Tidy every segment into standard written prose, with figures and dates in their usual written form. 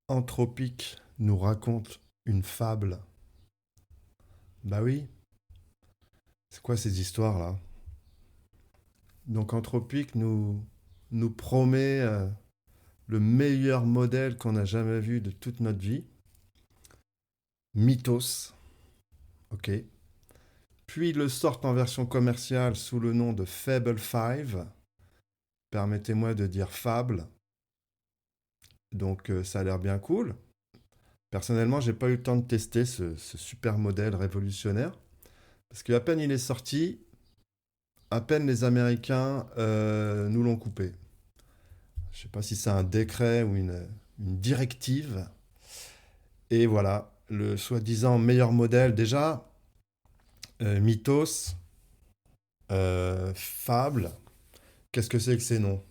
Anthropique nous raconte une fable. Bah oui, c'est quoi ces histoires-là? Donc Anthropique nous promet le meilleur modèle qu'on a jamais vu de toute notre vie. Mythos, ok. Puis ils le sortent en version commerciale sous le nom de Fable 5. Permettez-moi de dire fable. Donc ça a l'air bien cool. Personnellement, j'ai pas eu le temps de tester ce super modèle révolutionnaire. Parce qu'à peine il est sorti, à peine les Américains nous l'ont coupé. Je ne sais pas si c'est un décret ou une directive. Et voilà, le soi-disant meilleur modèle, déjà, mythos, fable. Qu'est-ce que c'est que ces noms?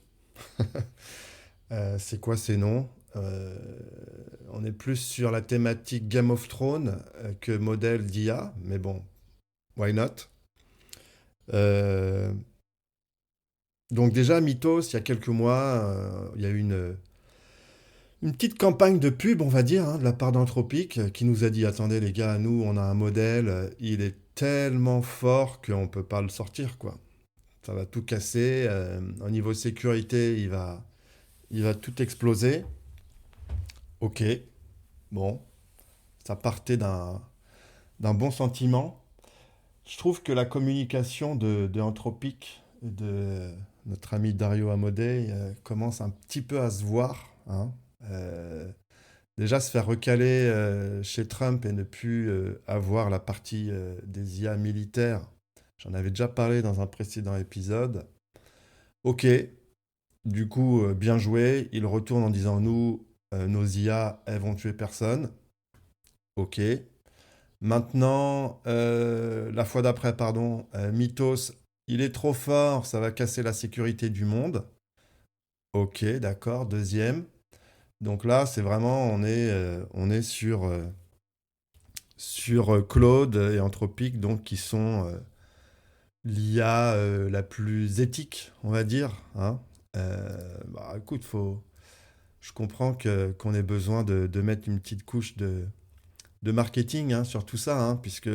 C'est quoi ces noms? On est plus sur la thématique Game of Thrones que modèle d'IA, mais bon, why not? Euh, donc déjà, Mythos, il y a quelques mois, il y a eu une petite campagne de pub, on va dire, hein, de la part d'Anthropic, qui nous a dit, attendez les gars, nous, on a un modèle, il est tellement fort qu'on ne peut pas le sortir, quoi. Ça va tout casser. Au niveau sécurité, il va tout exploser. Ok, bon, ça partait d'un bon sentiment. Je trouve que la communication de Anthropic, de notre ami Dario Amodei, commence un petit peu à se voir, hein. Euh, Déjà, se faire recaler chez Trump et ne plus avoir la partie des IA militaires, j'en avais déjà parlé dans un précédent épisode. Ok, du coup, bien joué. Il retourne en disant, nous, nos IA, elles vont tuer personne. Ok. Maintenant, la fois d'après, pardon, Mythos, il est trop fort, ça va casser la sécurité du monde. Ok, d'accord. Deuxième. Donc là, c'est vraiment, on est sur Claude et Anthropic, donc qui sont l'IA la plus éthique, on va dire, hein. Bah, écoute, je comprends qu'on ait besoin de mettre une petite couche de marketing hein, sur tout ça, hein, puisque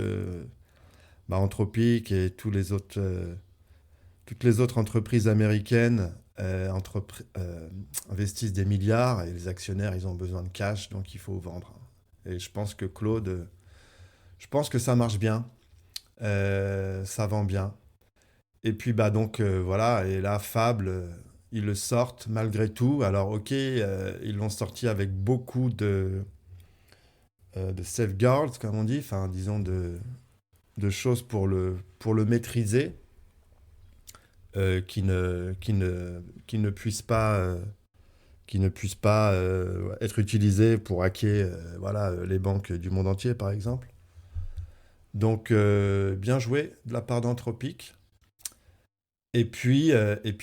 bah, Anthropic et toutes les autres entreprises américaines investissent des milliards et les actionnaires, ils ont besoin de cash, donc il faut vendre. Et je pense que Claude, je pense que ça marche bien. Ça vend bien. Et puis bah donc voilà, et là Fable, ils le sortent malgré tout. Alors ok, ils l'ont sorti avec beaucoup de safeguards, comme on dit, enfin disons de choses pour le maîtriser, qui ne puissent pas être utilisées pour hacker voilà, les banques du monde entier par exemple. Donc bien joué de la part d'Anthropic. Et puis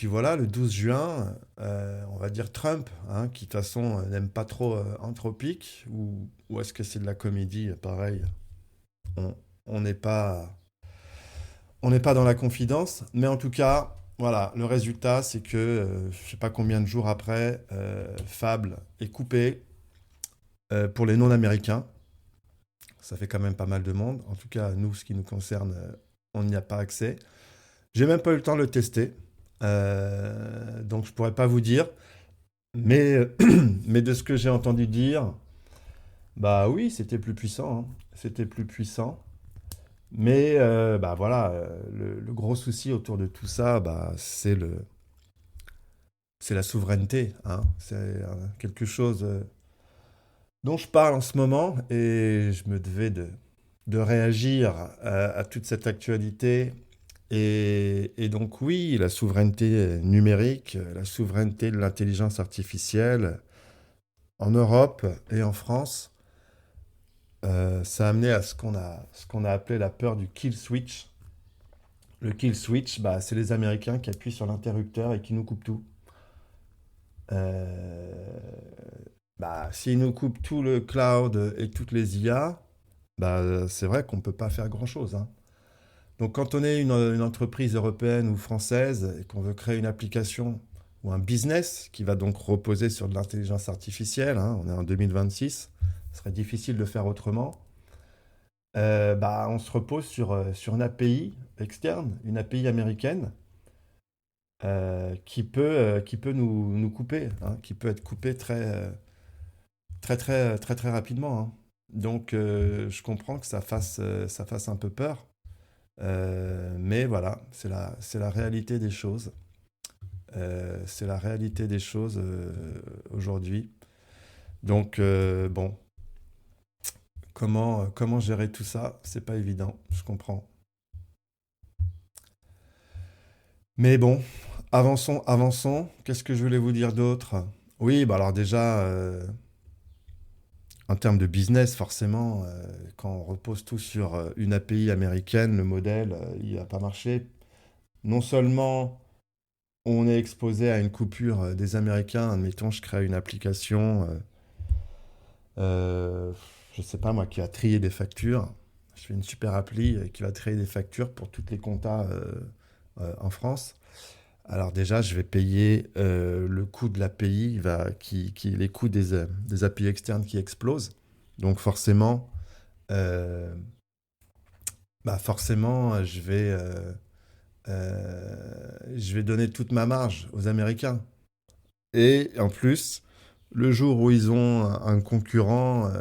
voilà, le 12 juin, on va dire Trump, hein, qui de toute façon n'aime pas trop Anthropic, ou est-ce que c'est de la comédie, pareil, on on n'est pas, on n'est pas dans la confidence, mais en tout cas, voilà, le résultat, c'est que, je ne sais pas combien de jours après, Fable est coupé pour les non-américains. Ça fait quand même pas mal de monde. En tout cas, nous, ce qui nous concerne, on n'y a pas accès. J'ai même pas eu le temps de le tester. Donc je pourrais pas vous dire. Mais, mais de ce que j'ai entendu dire, bah oui, c'était plus puissant, hein. C'était plus puissant. Mais bah voilà, le gros souci autour de tout ça, bah, c'est la souveraineté, hein. C'est quelque chose dont je parle en ce moment et je me devais de réagir à toute cette actualité. Et donc oui, la souveraineté numérique, la souveraineté de l'intelligence artificielle en Europe et en France, ça a amené à ce qu'on a appelé la peur du kill switch. Le kill switch, bah, c'est les Américains qui appuient sur l'interrupteur et qui nous coupent tout. Euh, Bah, s'ils nous coupent tout le cloud et toutes les IA, bah, c'est vrai qu'on ne peut pas faire grand-chose, hein. Donc quand on est une entreprise européenne ou française et qu'on veut créer une application ou un business qui va donc reposer sur de l'intelligence artificielle, hein, on est en 2026, ce serait difficile de faire autrement. Bah, on se repose sur une API externe, une API américaine, qui peut nous couper, hein, qui peut être coupée très rapidement, hein. Donc, je comprends que ça fasse un peu peur. Mais voilà, c'est la réalité des choses. C'est la réalité des choses aujourd'hui. Donc, bon, comment gérer tout ça? C'est pas évident, je comprends. Mais bon, avançons, avançons. Qu'est-ce que je voulais vous dire d'autre? Oui, bah alors déjà, en termes de business, forcément, quand on repose tout sur une API américaine, le modèle, il n'a pas marché. Non seulement on est exposé à une coupure des Américains, admettons, je crée une application, euh, je sais pas moi, qui va trier des factures. Je fais une super appli qui va trier des factures pour toutes les comptas en France. Alors déjà, je vais payer le coût de l'API, les coûts des API externes qui explosent. Donc forcément, euh, forcément, je vais donner toute ma marge aux Américains. Et en plus, le jour où ils ont un concurrent,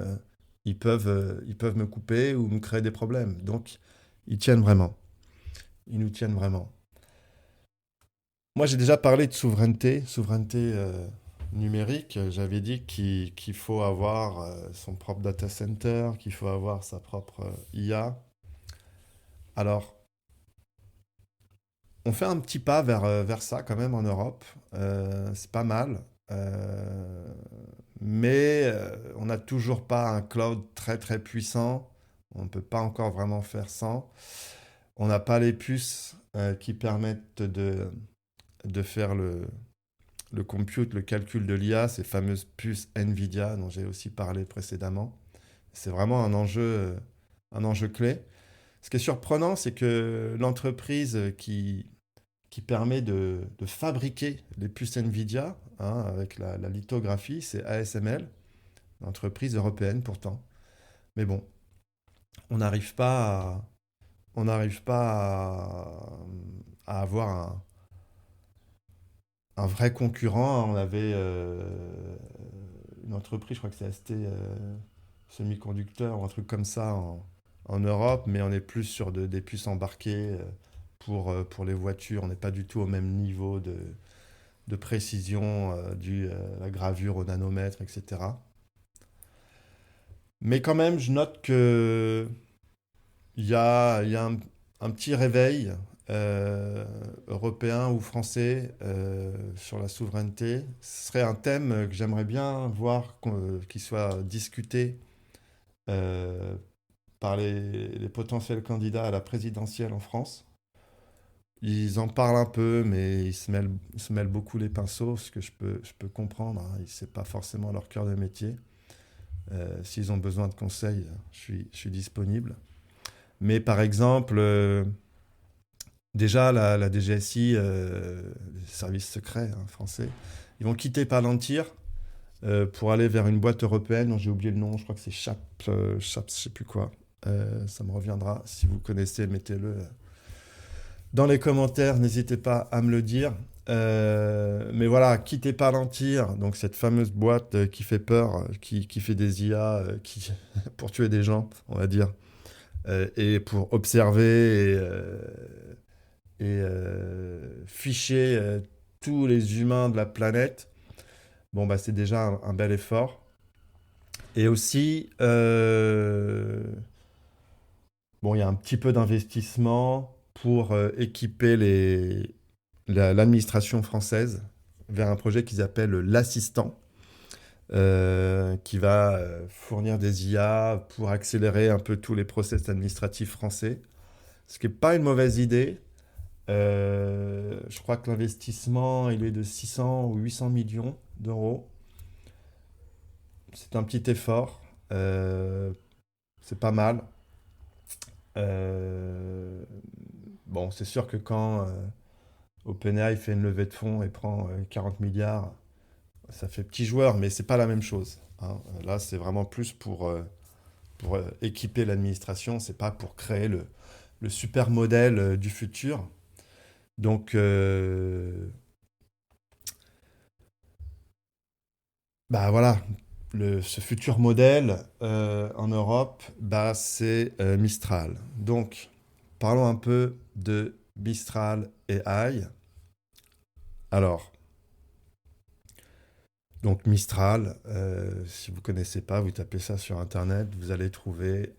ils peuvent me couper ou me créer des problèmes. Donc, ils tiennent vraiment. Ils nous tiennent vraiment. Moi, j'ai déjà parlé de souveraineté numérique. J'avais dit qu'il faut avoir son propre data center, qu'il faut avoir sa propre IA. Alors, on fait un petit pas vers ça quand même en Europe. C'est pas mal. Euh, mais on n'a toujours pas un cloud très puissant. On ne peut pas encore vraiment faire sans. On n'a pas les puces qui permettent de faire le compute, le calcul de l'IA, ces fameuses puces NVIDIA dont j'ai aussi parlé précédemment. C'est vraiment un enjeu clé. Ce qui est surprenant, c'est que l'entreprise qui permet de fabriquer les puces NVIDIA hein, avec la lithographie, c'est ASML, une entreprise européenne pourtant. Mais bon, on n'arrive pas on n'arrive pas à avoir un vrai concurrent. On avait une entreprise, je crois que c'est ST Semiconducteur ou un truc comme ça en Europe, mais on est plus sur des puces embarquées pour les voitures. On n'est pas du tout au même niveau de précision due à la gravure au nanomètre, etc. Mais quand même, je note que il y a un petit réveil européen ou français sur la souveraineté. Ce serait un thème que j'aimerais bien voir qui soit discuté euh, par les potentiels candidats à la présidentielle en France. Ils en parlent un peu, mais ils se mêlent beaucoup les pinceaux, ce que je peux comprendre, hein. C'est pas forcément leur cœur de métier. S'ils ont besoin de conseils, je suis disponible. Mais par exemple, déjà la DGSI, les services secrets hein, français, ils vont quitter Palantir pour aller vers une boîte européenne dont j'ai oublié le nom, je crois que c'est Chaps, je sais plus quoi. Ça me reviendra. Si vous connaissez, mettez-le dans les commentaires, n'hésitez pas à me le dire. Mais voilà, quittez Palantir, donc cette fameuse boîte qui fait peur, qui fait des IA pour tuer des gens, on va dire, et pour observer et ficher tous les humains de la planète. Bon, bah, c'est déjà un bel effort. Et aussi, bon, il y a un petit peu d'investissement pour équiper l'administration française vers un projet qu'ils appellent l'Assistant, qui va fournir des IA pour accélérer un peu tous les process administratifs français. Ce qui n'est pas une mauvaise idée. Je crois que l'investissement, il est de 600 ou 800 millions d'euros. C'est un petit effort. C'est pas mal. Euh, bon, c'est sûr que quand OpenAI fait une levée de fonds et prend 40 milliards. Ça fait petit joueur, mais c'est pas la même chose, hein. Là, c'est vraiment plus pour équiper l'administration, c'est pas pour créer le super modèle du futur. Donc, bah voilà, ce futur modèle en Europe, bah, c'est Mistral. Donc, parlons un peu de Mistral AI. Alors, donc Mistral, si vous ne connaissez pas, vous tapez ça sur Internet, vous allez trouver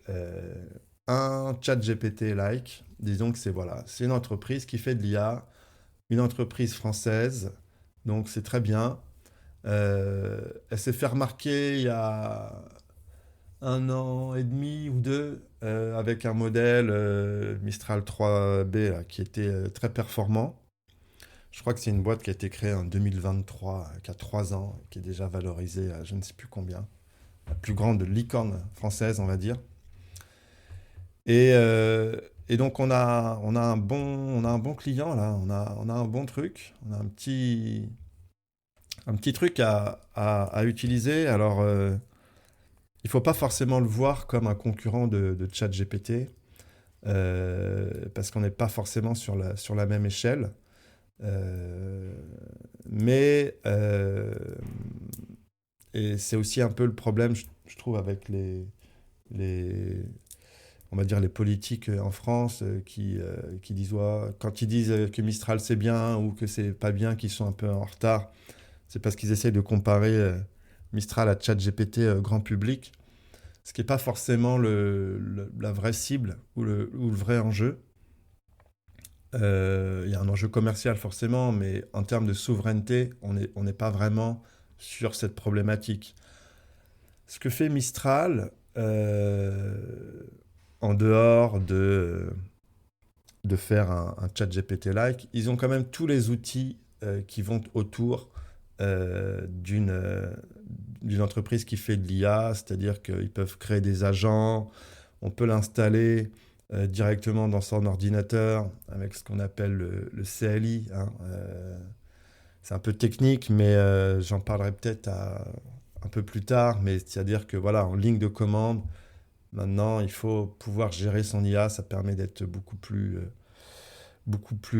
un chat GPT-like. Disons que c'est voilà, c'est une entreprise qui fait de l'IA, une entreprise française, donc c'est très bien. Elle s'est fait remarquer il y a 1 an et demi ou deux avec un modèle Mistral 3B là, qui était très performant. Je crois que c'est une boîte qui a été créée en 2023, qui a 3 ans, qui est déjà valorisée à je ne sais plus combien. La plus grande licorne française, on va dire. Et, euh, et donc on a un bon client là, on a un bon truc, on a un petit truc à utiliser. Alors, il faut pas forcément le voir comme un concurrent de ChatGPT, parce qu'on n'est pas forcément sur la même échelle. Euh, mais et c'est aussi un peu le problème, je trouve, avec les, on va dire les politiques en France qui disent ouais, quand ils disent que Mistral c'est bien ou que c'est pas bien, qu'ils sont un peu en retard, c'est parce qu'ils essayent de comparer Mistral à ChatGPT grand public, ce qui n'est pas forcément la vraie cible ou le vrai enjeu. Il y a un enjeu commercial forcément, mais en termes de souveraineté, on n'est pas vraiment sur cette problématique. Ce que fait Mistral, en dehors de faire un chat GPT-like, ils ont quand même tous les outils qui vont autour d'une entreprise qui fait de l'IA, c'est-à-dire qu'ils peuvent créer des agents, on peut l'installer directement dans son ordinateur avec ce qu'on appelle le CLI, hein. C'est un peu technique, mais j'en parlerai peut-être un peu plus tard. Mais c'est-à-dire que voilà, en ligne de commande, maintenant, il faut pouvoir gérer son IA. Ça permet d'être beaucoup plus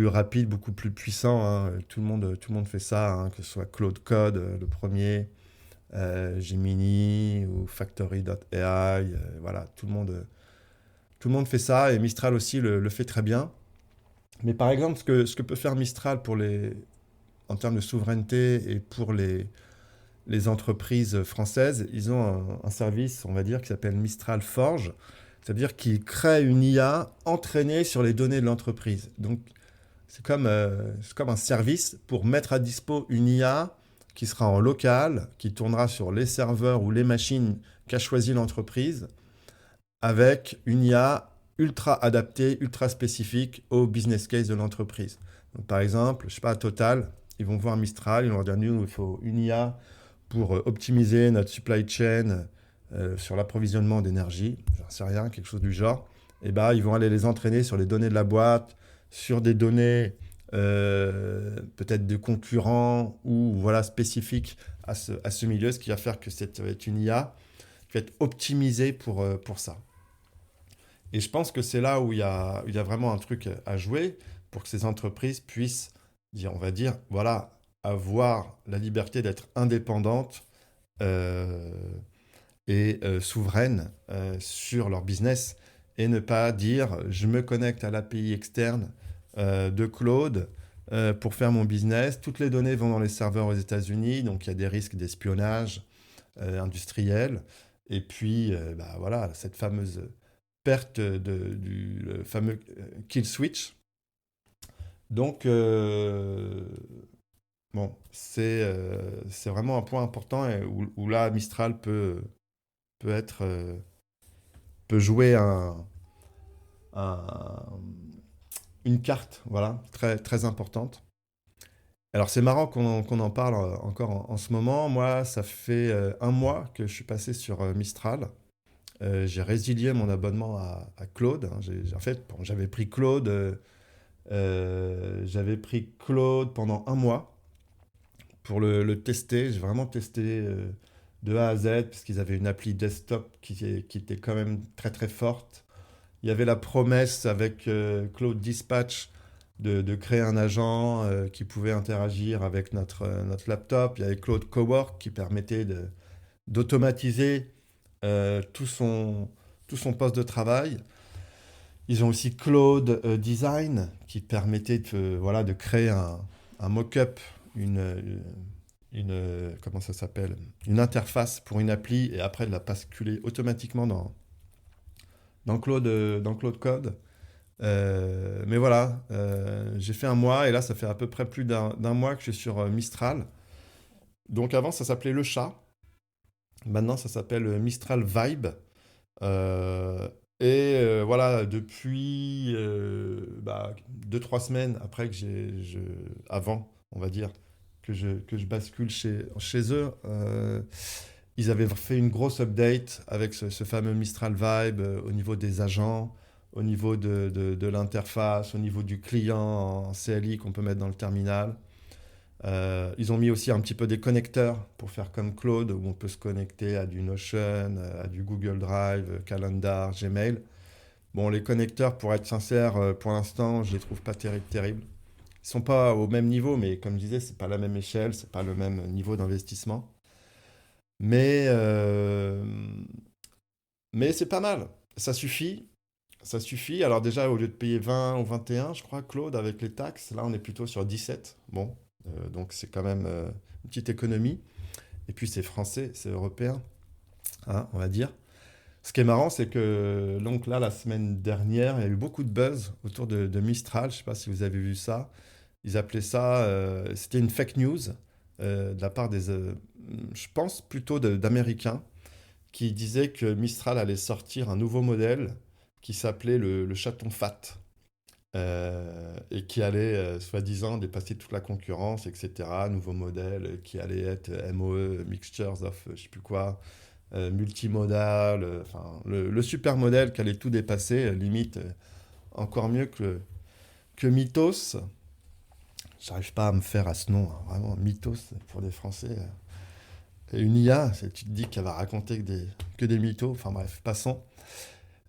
rapide, beaucoup plus puissant, hein. Tout le monde fait ça, hein, que ce soit Claude Code, le premier, Gemini ou Factory.ai. Voilà, tout le monde fait ça et Mistral aussi le fait très bien. Mais par exemple, ce que peut faire Mistral en termes de souveraineté et pour les entreprises françaises, ils ont un service, on va dire, qui s'appelle Mistral Forge. C'est-à-dire qu'ils créent une IA entraînée sur les données de l'entreprise. Donc, c'est comme un service pour mettre à dispo une IA qui sera en local, qui tournera sur les serveurs ou les machines qu'a choisi l'entreprise, avec une IA ultra adaptée, ultra spécifique au business case de l'entreprise. Donc, par exemple, je sais pas, Total, ils vont voir Mistral, ils vont leur dire, nous, il faut une IA pour optimiser notre supply chain sur l'approvisionnement d'énergie, j'en sais rien, quelque chose du genre. Et ben, ils vont aller les entraîner sur les données de la boîte, sur des données peut-être de concurrents ou voilà, spécifiques à ce milieu, ce qui va faire que ça va être une IA qui va être optimisée pour ça. Et je pense que c'est là où il y a vraiment un truc à jouer pour que ces entreprises puissent dire, on va dire, voilà, avoir la liberté d'être indépendantes euh, et souveraines sur leur business et ne pas dire, je me connecte à l'API externe de Claude pour faire mon business. Toutes les données vont dans les serveurs aux États-Unis, donc il y a des risques d'espionnage industriel. Et puis, bah, voilà, cette fameuse perte du le fameux kill switch. Donc, bon, c'est vraiment un point important et où là, Mistral peut être, peut jouer un- une carte, voilà, très, très importante. Alors, c'est marrant qu'on en parle encore en ce moment. Moi, ça fait 1 mois que je suis passé sur Mistral. J'ai résilié mon abonnement à Claude, hein. En fait, bon, j'avais pris Claude. J'avais pris Claude pendant un mois pour le tester. J'ai vraiment testé de A à Z, parce qu'ils avaient une appli desktop qui était quand même très très forte. Il y avait la promesse avec Claude Dispatch de créer un agent qui pouvait interagir avec notre laptop. Il y avait Claude Cowork qui permettait d'automatiser tout son poste de travail. Ils ont aussi Claude Design qui permettait voilà, de créer un mock-up, comment ça s'appelle? Une interface pour une appli et après de la basculer automatiquement dans Claude Code. Mais voilà, j'ai fait un mois et là ça fait à peu près plus d'un mois que je suis sur Mistral. Donc avant ça s'appelait Le Chat, maintenant ça s'appelle Mistral Vibe. Euh, voilà, depuis 2-3 semaines après avant, on va dire, que je bascule chez eux, ils avaient fait une grosse update avec ce fameux Mistral Vibe au niveau des agents, au niveau de l'interface, au niveau du client en CLI qu'on peut mettre dans le terminal. Ils ont mis aussi un petit peu des connecteurs pour faire comme Claude, où on peut se connecter à du Notion, à du Google Drive, Calendar, Gmail. Bon, les connecteurs, pour être sincère, pour l'instant, je les trouve pas terribles. Ils sont pas au même niveau, mais comme je disais, c'est pas la même échelle, c'est pas le même niveau d'investissement. Mais, euh, mais c'est pas mal. Ça suffit. Ça suffit. Alors déjà, au lieu de payer 20 ou 21, je crois, Claude, avec les taxes, là, on est plutôt sur 17. Bon, donc c'est quand même une petite économie. Et puis c'est français, c'est européen, hein, on va dire. Ce qui est marrant, c'est que donc là, la semaine dernière, il y a eu beaucoup de buzz autour de Mistral. Je ne sais pas si vous avez vu ça. Ils appelaient ça, c'était une fake news de la part je pense plutôt d'Américains, qui disaient que Mistral allait sortir un nouveau modèle qui s'appelait le chaton fat. Et qui allait, soi-disant, dépasser toute la concurrence, etc. Nouveau modèle qui allait être MOE, Mixtures of je sais plus quoi, multimodal, enfin le super modèle qui allait tout dépasser, limite encore mieux que Mythos. J'arrive pas à me faire à ce nom, hein, vraiment, Mythos pour des Français. Et une IA, tu te dis qu'elle va raconter que des mythos, enfin bref, passons.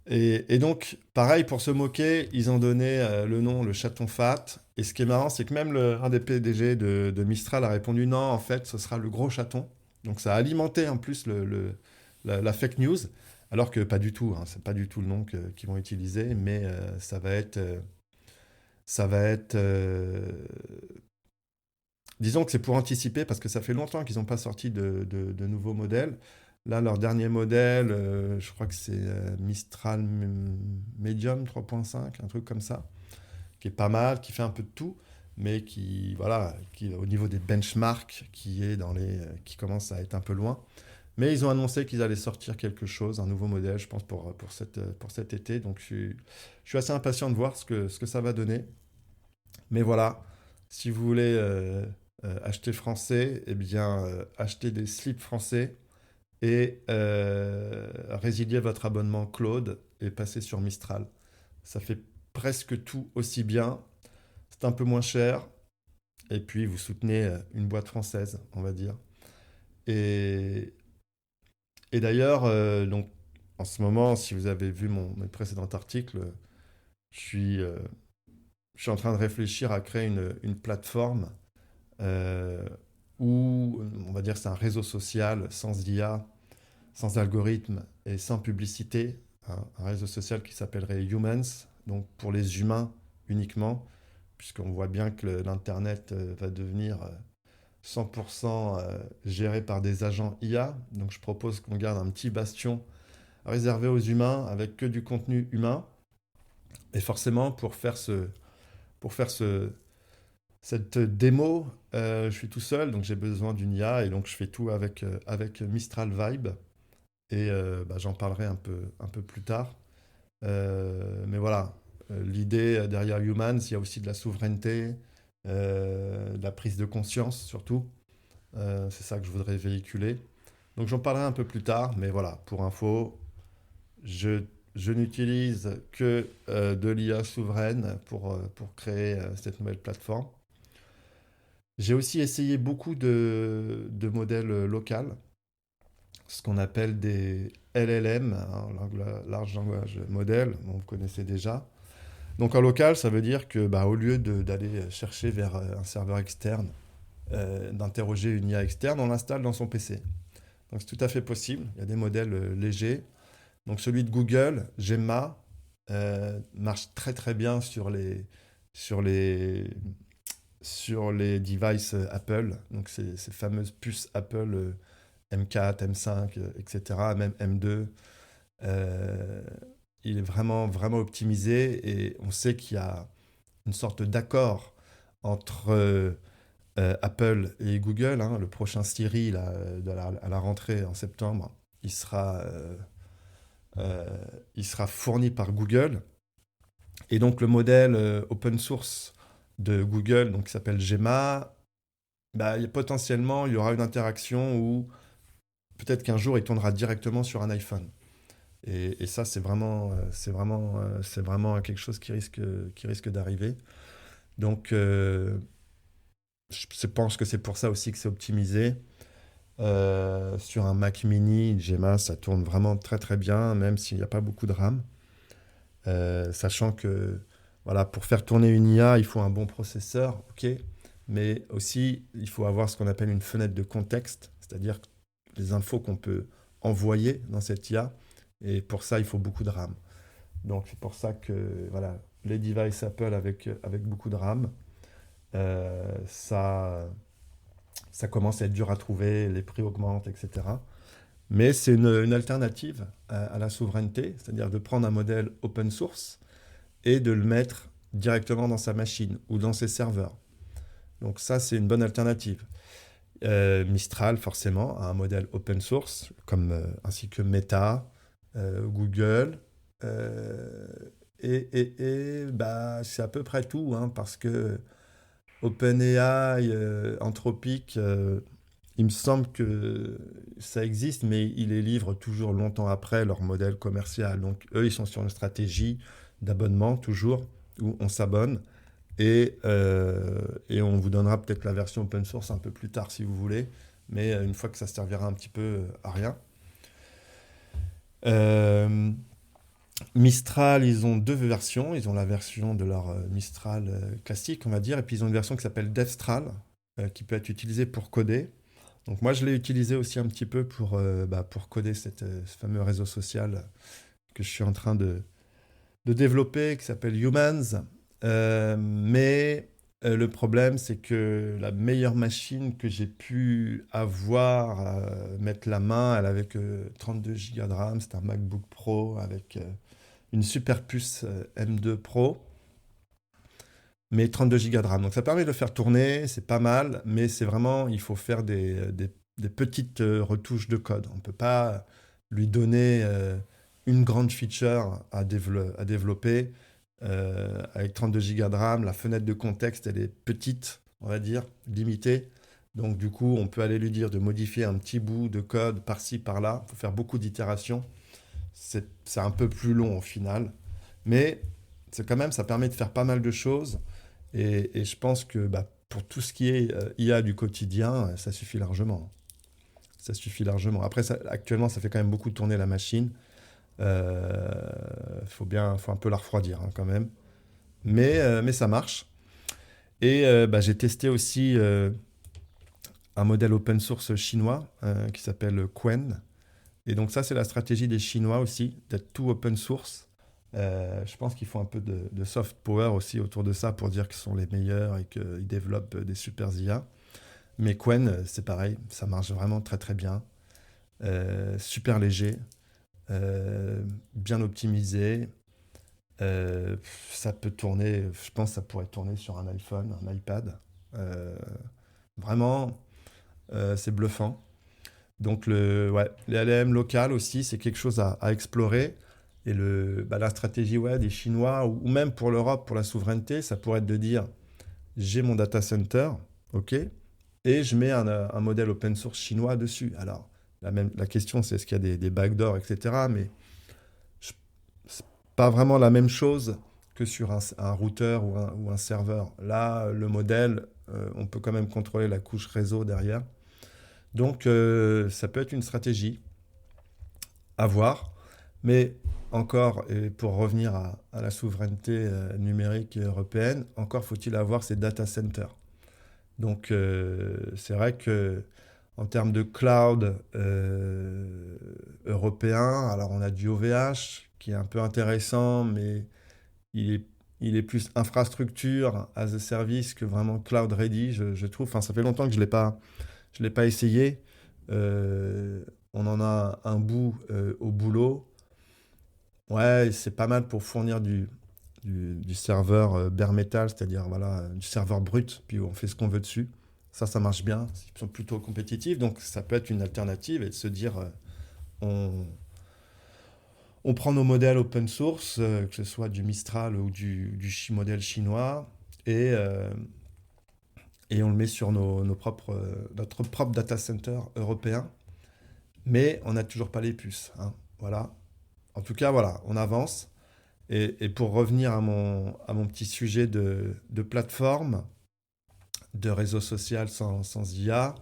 Et donc, pareil, pour se moquer, ils ont donné le nom, le chaton fat. Et ce qui est marrant, c'est que même un des PDG de Mistral a répondu non, en fait, ce sera le gros chaton. Donc ça a alimenté en plus la fake news, alors que pas du tout, hein, c'est pas du tout le nom qu'ils vont utiliser, mais ça va être, disons que c'est pour anticiper, parce que ça fait longtemps qu'ils n'ont pas sorti de nouveaux modèles. Là, leur dernier modèle, je crois que c'est Mistral Medium 3.5, un truc comme ça, qui est pas mal, qui fait un peu de tout, mais qui, voilà, qui au niveau des benchmarks, qui commence à être un peu loin. Mais ils ont annoncé qu'ils allaient sortir quelque chose, un nouveau modèle, je pense, pour cet été. Donc je suis assez impatient de voir ce que ça va donner. Mais voilà, si vous voulez acheter français, eh bien, achetez des slips français et résiliez votre abonnement Claude et passez sur Mistral. Ça fait presque tout aussi bien. C'est un peu moins cher. Et puis, vous soutenez une boîte française, on va dire. Et, et d'ailleurs, donc, en ce moment, si vous avez vu mon précédent article, je suis, euh, je suis en train de réfléchir à créer une plateforme euh, où, on va dire, c'est un réseau social sans IA, sans algorithme et sans publicité. Un réseau social qui s'appellerait Humans, donc pour les humains uniquement, puisqu'on voit bien que l'Internet va devenir 100% géré par des agents IA. Donc je propose qu'on garde un petit bastion réservé aux humains avec que du contenu humain. Et forcément, pour faire cette démo, je suis tout seul, donc j'ai besoin d'une IA et donc je fais tout avec Mistral Vibe. Et j'en parlerai un peu plus tard. Mais voilà, l'idée derrière Humans, il y a aussi de la souveraineté, de la prise de conscience surtout. C'est ça que je voudrais véhiculer. Donc j'en parlerai un peu plus tard, mais voilà, pour info, je je n'utilise que de l'IA souveraine pour créer cette nouvelle plateforme. J'ai aussi essayé beaucoup de modèles locaux, ce qu'on appelle des LLM, hein, Large Language Model, bon, vous connaissez déjà. Donc en local, ça veut dire que bah, au lieu d'aller chercher vers un serveur externe, d'interroger une IA externe, on l'installe dans son PC. Donc c'est tout à fait possible. Il y a des modèles légers. Donc celui de Google, Gemma, marche très très bien sur les, sur les devices Apple. Donc ces fameuses puces Apple M4, M5, etc., même M2. Euh, il est vraiment vraiment optimisé et on sait qu'il y a une sorte d'accord entre Apple et Google, hein. Le prochain Siri, là, à la rentrée en septembre, il sera, euh, euh, il sera fourni par Google. Et donc le modèle open source de Google, donc, qui s'appelle Gemma, bah, potentiellement, il y aura une interaction où peut-être qu'un jour, il tournera directement sur un iPhone. Et ça, c'est vraiment quelque chose qui risque d'arriver. Donc, je pense que c'est pour ça aussi que c'est optimisé. Sur un Mac mini, Gemma, ça tourne vraiment très très bien, même s'il n'y a pas beaucoup de RAM. Sachant que voilà, pour faire tourner une IA, il faut un bon processeur, ok, mais aussi il faut avoir ce qu'on appelle une fenêtre de contexte, c'est-à-dire les infos qu'on peut envoyer dans cette IA, et pour ça il faut beaucoup de RAM. Donc c'est pour ça que voilà, les devices Apple avec beaucoup de RAM, ça commence à être dur à trouver, les prix augmentent, etc. Mais c'est une alternative à la souveraineté, c'est-à-dire de prendre un modèle open source et de le mettre directement dans sa machine ou dans ses serveurs. Donc ça, c'est une bonne alternative. Mistral, forcément, a un modèle open source, ainsi que Meta, Google. euh, bah, c'est à peu près tout, hein, parce que OpenAI, Anthropic, il me semble que ça existe, mais ils les livrent toujours longtemps après leur modèle commercial. Donc eux, ils sont sur une stratégie d'abonnement toujours, où on s'abonne et on vous donnera peut-être la version open source un peu plus tard si vous voulez, mais une fois que ça servira un petit peu à rien. Euh, Mistral, ils ont deux versions. Ils ont la version de leur Mistral classique, on va dire, et puis ils ont une version qui s'appelle Devstral, qui peut être utilisée pour coder. Donc moi, je l'ai utilisé aussi un petit peu pour coder ce fameux réseau social que je suis en train de développer, qui s'appelle Humans. Mais le problème, c'est que la meilleure machine que j'ai pu avoir, mettre la main, elle avait que 32 Go de RAM. C'est un MacBook Pro avec une super puce M2 Pro, mais 32 Go de RAM. Donc ça permet de le faire tourner, c'est pas mal, mais c'est vraiment, il faut faire des petites retouches de code. On ne peut pas lui donner une grande feature à développer avec 32 Go de RAM. La fenêtre de contexte, elle est petite, on va dire, limitée. Donc du coup, on peut aller lui dire de modifier un petit bout de code par-ci, par-là. Il faut faire beaucoup d'itérations. C'est un peu plus long au final. Mais c'est quand même, ça permet de faire pas mal de choses. Et je pense que bah, pour tout ce qui est IA du quotidien, ça suffit largement. Ça suffit largement. Après, actuellement, ça fait quand même beaucoup tourner la machine. Faut un peu la refroidir hein, quand même. Mais ça marche. Et bah, j'ai testé aussi un modèle open source chinois qui s'appelle Qwen. Et donc ça, c'est la stratégie des Chinois aussi, d'être tout open source. Je pense qu'il faut un peu de soft power aussi autour de ça pour dire qu'ils sont les meilleurs et qu'ils développent des super IA. Mais Qwen, c'est pareil, ça marche vraiment très très bien. Super léger, bien optimisé. Ça peut tourner, je pense que ça pourrait tourner sur un iPhone, un iPad. Euh, Vraiment, c'est bluffant. Donc ouais, les LLM locales aussi, c'est quelque chose à explorer. Et la stratégie ouais, des Chinois, ou même pour l'Europe, pour la souveraineté, ça pourrait être de dire, j'ai mon data center, ok, et je mets un modèle open source chinois dessus. Alors, la question, c'est est-ce qu'il y a des backdoors, etc. Mais je, pas vraiment la même chose que sur un routeur ou un serveur. Là, le modèle, on peut quand même contrôler la couche réseau derrière. Donc, ça peut être une stratégie à voir. Mais encore, et pour revenir à la souveraineté numérique européenne, encore faut-il avoir ces data centers. Donc, c'est vrai que en termes de cloud européen, alors on a du OVH qui est un peu intéressant, mais il est, il est plus infrastructure as a service que vraiment cloud ready, je trouve. Enfin, ça fait longtemps que je l'ai pas essayé. On en a un bout au boulot. Ouais, c'est pas mal pour fournir du serveur bare metal, c'est-à-dire voilà, du serveur brut, puis on fait ce qu'on veut dessus. Ça marche bien. Ils sont plutôt compétitifs, donc ça peut être une alternative et de se dire on, on prend nos modèles open source, que ce soit du Mistral ou du modèle chinois, et, euh, et on le met sur notre propre data center européen, mais on n'a toujours pas les puces, hein. Voilà. En tout cas, voilà, on avance. Et pour revenir à mon petit sujet de plateforme, de réseau social sans IA,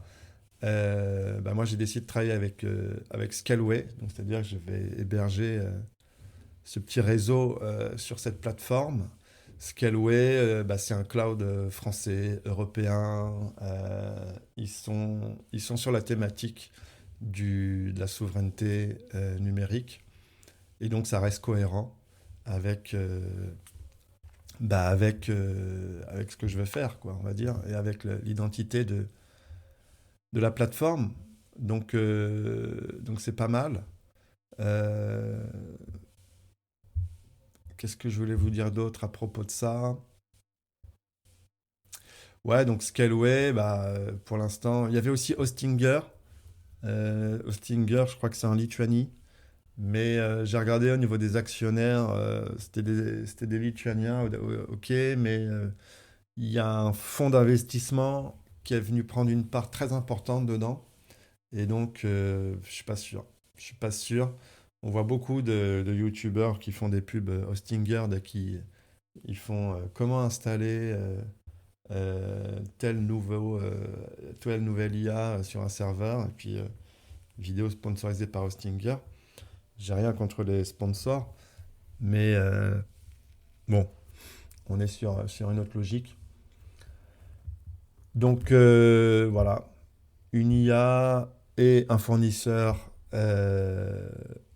bah moi j'ai décidé de travailler avec Scaleway. Donc c'est-à-dire que je vais héberger ce petit réseau sur cette plateforme. Scaleway, bah, c'est un cloud français, européen. Ils sont sur la thématique de la souveraineté numérique. Et donc ça reste cohérent avec, avec ce que je veux faire, quoi, on va dire, et avec l'identité de la plateforme. Donc c'est pas mal. Euh, Qu'est-ce que je voulais vous dire d'autre à propos de ça? Ouais, donc Scaleway, bah, pour l'instant, il y avait aussi Hostinger. Hostinger, je crois que c'est en Lituanie. Mais j'ai regardé au niveau des actionnaires, c'était des Lituaniens, ok, mais il y a un fonds d'investissement qui est venu prendre une part très importante dedans. Et donc, je suis pas sûr. Je suis pas sûr. On voit beaucoup de YouTubeurs qui font des pubs Hostinger, qui ils font comment installer telle nouvelle IA sur un serveur, et puis vidéo sponsorisée par Hostinger. J'ai rien contre les sponsors, mais bon, on est sur une autre logique. Donc voilà, une IA et un fournisseur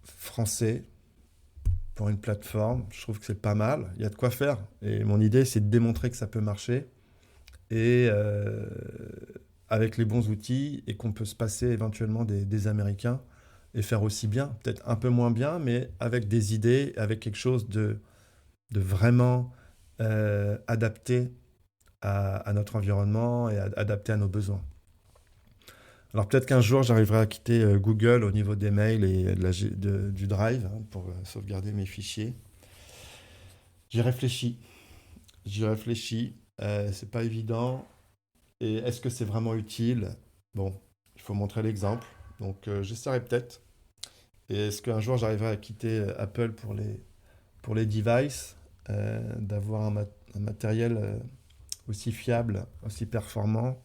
français pour une plateforme, je trouve que c'est pas mal. Il y a de quoi faire. Et mon idée, c'est de démontrer que ça peut marcher et avec les bons outils et qu'on peut se passer éventuellement des Américains et faire aussi bien, peut-être un peu moins bien, mais avec des idées, avec quelque chose de vraiment adapté à notre environnement et adapté à nos besoins. Alors peut-être qu'un jour j'arriverai à quitter Google au niveau des mails et du Drive, hein, pour sauvegarder mes fichiers. J'y réfléchis, j'y réfléchis. C'est pas évident. Et est-ce que c'est vraiment utile? Bon, il faut montrer l'exemple. Donc j'essaierai peut-être. Et est-ce qu'un jour j'arriverai à quitter Apple pour les devices, d'avoir un matériel aussi fiable, aussi performant?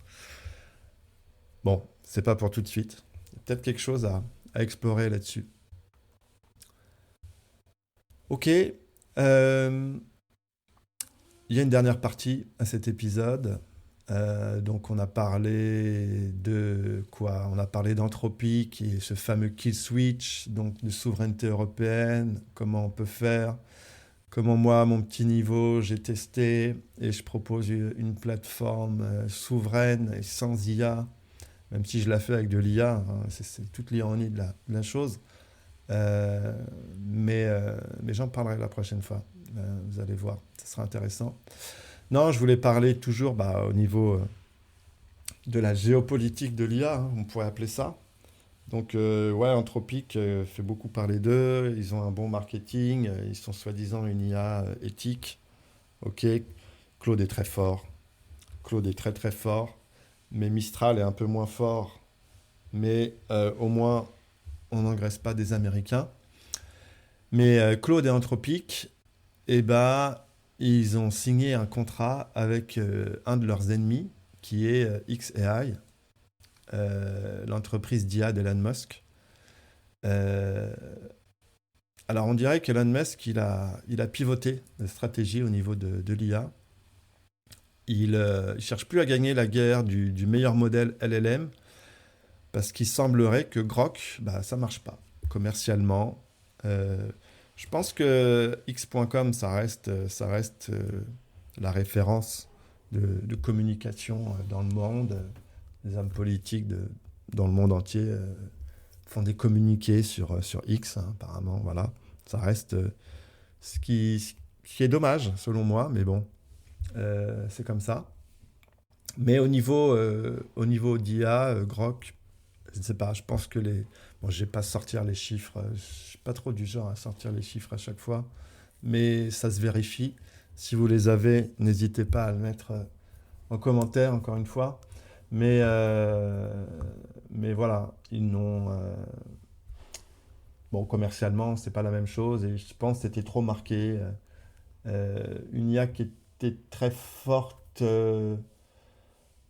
Bon, c'est pas pour tout de suite. Il y a peut-être quelque chose à explorer là-dessus. Ok, il y a une dernière partie à cet épisode. Donc on a parlé de quoi? On a parlé d'entropie, qui est ce fameux kill switch, donc de souveraineté européenne, comment on peut faire, comment moi, à mon petit niveau, j'ai testé et je propose une plateforme souveraine et sans IA, même si je la fais avec de l'IA, hein, c'est toute l'ironie de la chose. Euh, mais j'en parlerai la prochaine fois. Vous allez voir, ça sera intéressant. Non, je voulais parler toujours bah, au niveau de la géopolitique de l'IA, hein, on pourrait appeler ça. Donc, ouais, Anthropic fait beaucoup parler d'eux. Ils ont un bon marketing. Ils sont soi-disant une IA éthique. Ok, Claude est très fort. Claude est très très fort. Mais Mistral est un peu moins fort. Mais au moins, on n'engraisse pas des Américains. Mais Claude et Anthropic, eh ben, ils ont signé un contrat avec un de leurs ennemis, qui est xAI, l'entreprise d'IA d'Elon Musk. Euh, alors on dirait qu'Elon Musk, il a pivoté la stratégie au niveau de l'IA. Il cherche plus à gagner la guerre du meilleur modèle LLM, parce qu'il semblerait que Grok, bah, ça marche pas commercialement. Euh, je pense que X.com, ça reste la référence de communication dans le monde. Les hommes politiques dans le monde entier font des communiqués sur X, hein, apparemment. Voilà, ça reste ce qui est dommage, selon moi, mais bon, c'est comme ça. Mais au niveau d'IA, Grok, je ne sais pas, je pense que les. Bon, je vais pas sortir les chiffres, je suis pas trop du genre à sortir les chiffres à chaque fois, mais ça se vérifie. Si vous les avez, n'hésitez pas à le mettre en commentaire, encore une fois. Mais voilà, ils n'ont. Bon, commercialement, c'est pas la même chose, et je pense que c'était trop marqué. Une IA qui était très forte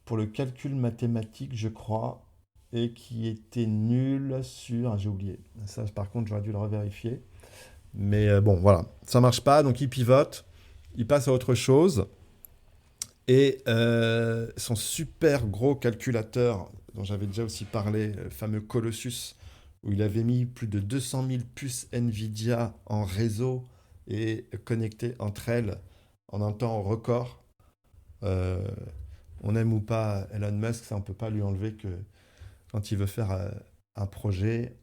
pour le calcul mathématique, je crois, et qui était nul sur. Ah, j'ai oublié. Ça, par contre, j'aurais dû le revérifier. Mais bon, voilà. Ça marche pas, donc il pivote. Il passe à autre chose. Et son super gros calculateur, dont j'avais déjà aussi parlé, le fameux Colossus, où il avait mis plus de 200 000 puces Nvidia en réseau et connectées entre elles en un temps record. Euh, on aime ou pas Elon Musk, ça on peut pas lui enlever que quand il veut faire un projet,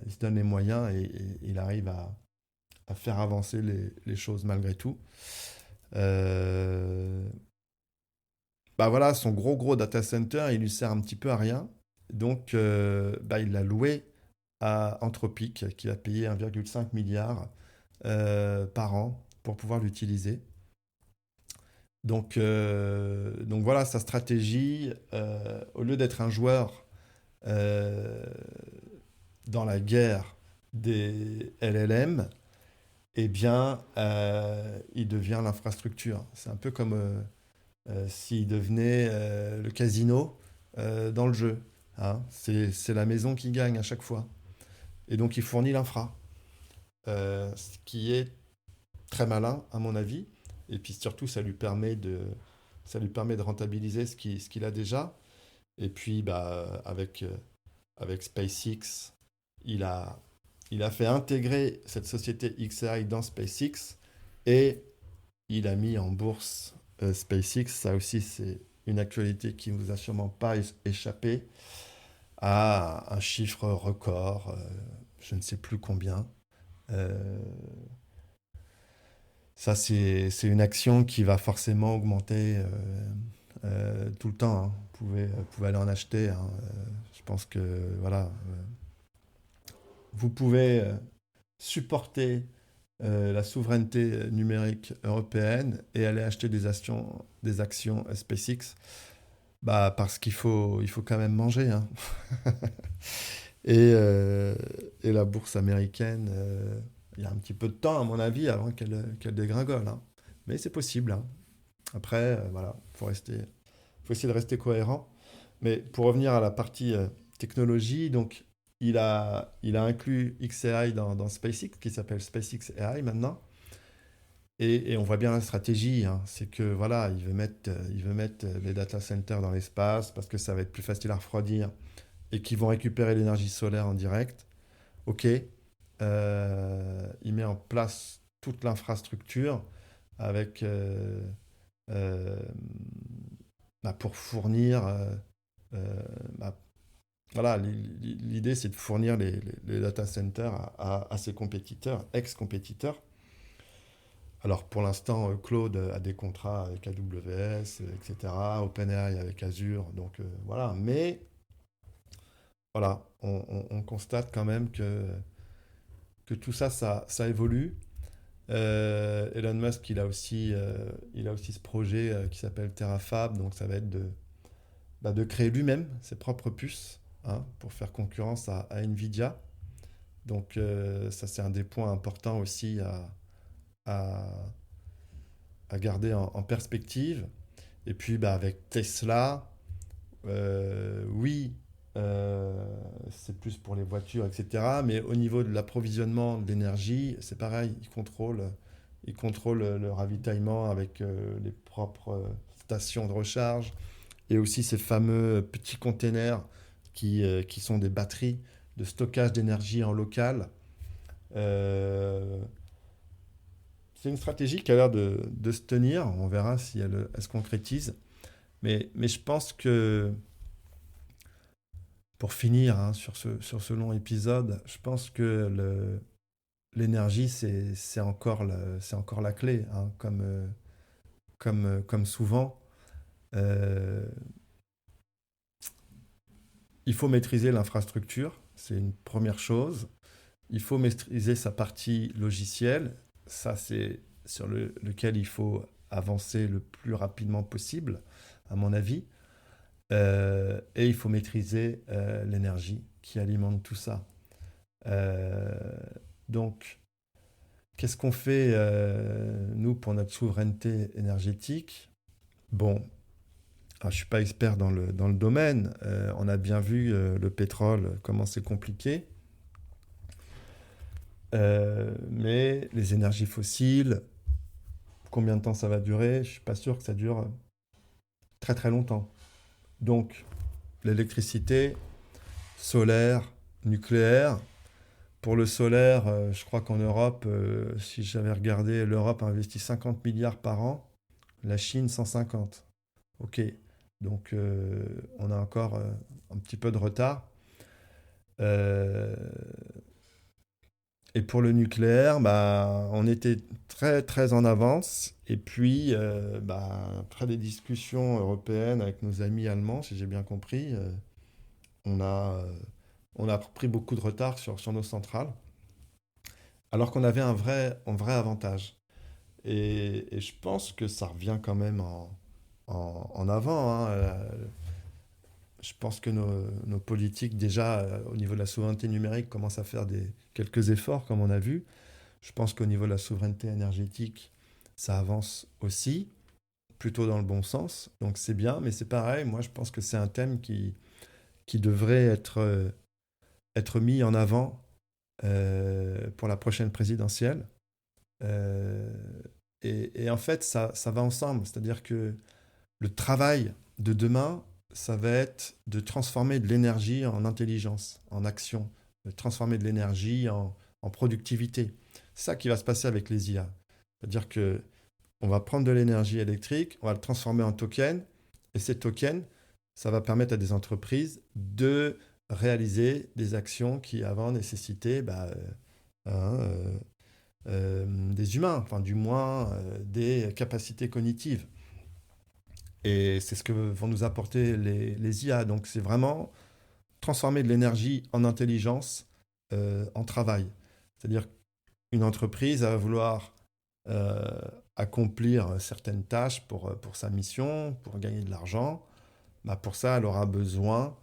il se donne les moyens et il arrive à faire avancer les choses malgré tout. Euh, Bah voilà, son gros gros data center, il lui sert un petit peu à rien. Donc bah, il l'a loué à Anthropic, qui a payé 1,5 milliard par an pour pouvoir l'utiliser. Donc voilà, sa stratégie, au lieu d'être un joueur euh, dans la guerre des LLM, eh bien, il devient l'infrastructure. C'est un peu comme s'il devenait le casino dans le jeu. Hein. C'est la maison qui gagne à chaque fois. Et donc, il fournit l'infra, ce qui est très malin, à mon avis. Et puis surtout, ça lui permet de rentabiliser ce qu'il a déjà. Et puis, bah, avec SpaceX, il a, il a fait intégrer cette société XAI dans SpaceX et il a mis en bourse SpaceX. Ça aussi, c'est une actualité qui ne vous a sûrement pas échappé, à un chiffre record, je ne sais plus combien. Euh, Ça, c'est une action qui va forcément augmenter tout le temps. Hein. Vous pouvez aller en acheter. Hein. Je pense que voilà, vous pouvez supporter la souveraineté numérique européenne et aller acheter des actions SpaceX, bah, parce qu'il faut quand même manger. Hein. Et la bourse américaine, il y a un petit peu de temps, à mon avis, avant qu'elle dégringole. Hein. Mais c'est possible. Hein. Après, voilà, faut essayer de rester cohérent. Mais pour revenir à la partie technologie, donc il a inclus xAI dans SpaceX, qui s'appelle SpaceX AI maintenant. Et on voit bien la stratégie, hein. C'est que voilà, il veut mettre les data centers dans l'espace parce que ça va être plus facile à refroidir et qu'ils vont récupérer l'énergie solaire en direct. Ok, il met en place toute l'infrastructure avec euh, bah, pour fournir. Euh, bah, voilà, l'idée c'est de fournir les data centers à ses compétiteurs, ex-compétiteurs. Alors pour l'instant, Claude a des contrats avec AWS, etc. OpenAI avec Azure, donc voilà. Mais voilà, on constate quand même que tout ça, ça évolue. Elon Musk, il a aussi ce projet qui s'appelle TerraFab, donc ça va être de créer lui-même ses propres puces, hein, pour faire concurrence à Nvidia. Donc ça, c'est un des points importants aussi à, à garder en perspective. Et puis bah, avec Tesla, oui, euh, c'est plus pour les voitures, etc. Mais au niveau de l'approvisionnement de l'énergie, c'est pareil, ils contrôlent le ravitaillement avec les propres stations de recharge et aussi ces fameux petits containers qui sont des batteries de stockage d'énergie en local. Euh, c'est une stratégie qui a l'air de se tenir. On verra si elle se concrétise. Mais je pense que pour finir hein, sur ce long épisode, je pense que l'énergie, c'est encore la clé, hein, comme souvent. Euh, il faut maîtriser l'infrastructure, c'est une première chose. Il faut maîtriser sa partie logicielle, ça c'est sur lequel il faut avancer le plus rapidement possible, à mon avis. Et il faut maîtriser l'énergie qui alimente tout ça. Euh, donc, qu'est-ce qu'on fait, nous, pour notre souveraineté énergétique? Bon, je ne suis pas expert dans le domaine. On a bien vu le pétrole, comment c'est compliqué. Mais les énergies fossiles, combien de temps ça va durer? Je ne suis pas sûr que ça dure très très longtemps. Donc, l'électricité, solaire, nucléaire. Pour le solaire, je crois qu'en Europe, si j'avais regardé, l'Europe investit 50 milliards par an, la Chine 150. Ok, donc on a encore un petit peu de retard. Euh, et pour le nucléaire, bah, on était très très en avance. Et puis, bah, après des discussions européennes avec nos amis allemands, si j'ai bien compris, on a, euh, on a pris beaucoup de retard sur nos centrales, alors qu'on avait un vrai avantage. Et je pense que ça revient quand même en avant, hein. Je pense que nos politiques, déjà au niveau de la souveraineté numérique, commencent à faire quelques efforts, comme on a vu. Je pense qu'au niveau de la souveraineté énergétique, ça avance aussi, plutôt dans le bon sens. Donc c'est bien, mais c'est pareil, moi je pense que c'est un thème qui devrait être mis en avant pour la prochaine présidentielle. Euh, et en fait, ça va ensemble. C'est-à-dire que le travail de demain, ça va être de transformer de l'énergie en intelligence, en action, de transformer de l'énergie en productivité. C'est ça qui va se passer avec les IA. C'est-à-dire que on va prendre de l'énergie électrique, on va le transformer en token, et ces tokens, ça va permettre à des entreprises de réaliser des actions qui avant nécessitaient bah, hein, des humains, enfin du moins des capacités cognitives. Et c'est ce que vont nous apporter les IA. Donc c'est vraiment transformer de l'énergie en intelligence, en travail. C'est-à-dire qu'une entreprise va vouloir euh, accomplir certaines tâches pour sa mission, pour gagner de l'argent. Bah, pour ça, elle aura besoin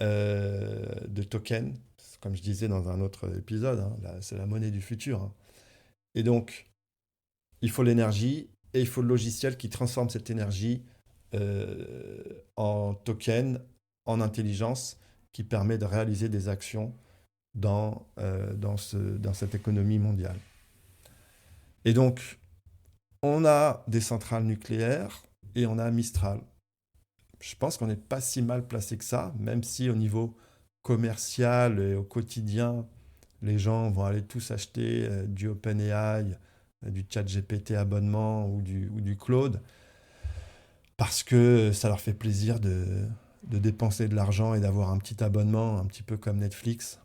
de tokens, comme je disais dans un autre épisode, hein, c'est la monnaie du futur, hein. Et donc, il faut l'énergie et il faut le logiciel qui transforme cette énergie en token, en intelligence, qui permet de réaliser des actions dans cette économie mondiale. Et donc, on a des centrales nucléaires et on a Mistral. Je pense qu'on n'est pas si mal placé que ça, même si au niveau commercial et au quotidien, les gens vont aller tous acheter du OpenAI, du ChatGPT abonnement ou du Claude, parce que ça leur fait plaisir de dépenser de l'argent et d'avoir un petit abonnement, un petit peu comme Netflix,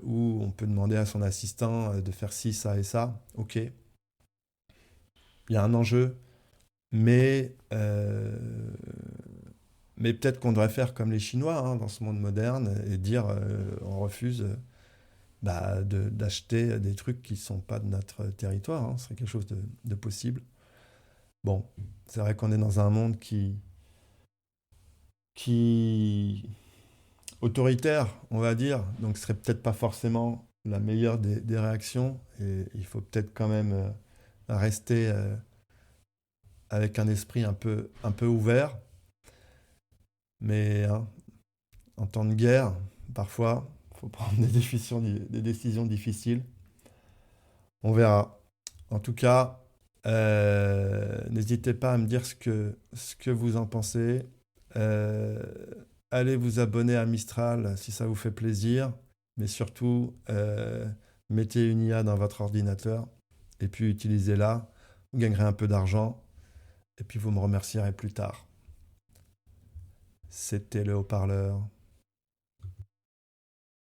où on peut demander à son assistant de faire ci, ça et ça. Ok, il y a un enjeu, mais, mais peut-être qu'on devrait faire comme les Chinois hein, dans ce monde moderne et dire on refuse bah, d'acheter des trucs qui ne sont pas de notre territoire, hein. Ce serait quelque chose de possible. Bon, c'est vrai qu'on est dans un monde qui autoritaire, on va dire, donc ce serait peut-être pas forcément la meilleure des réactions. Et il faut peut-être quand même rester avec un esprit un peu ouvert. Mais hein, en temps de guerre, parfois, il faut prendre des décisions difficiles. On verra. En tout cas, n'hésitez pas à me dire ce que vous en pensez. Euh, Allez vous abonner à Mistral si ça vous fait plaisir. Mais surtout, mettez une IA dans votre ordinateur et puis utilisez-la. Vous gagnerez un peu d'argent et puis vous me remercierez plus tard. C'était le haut-parleur.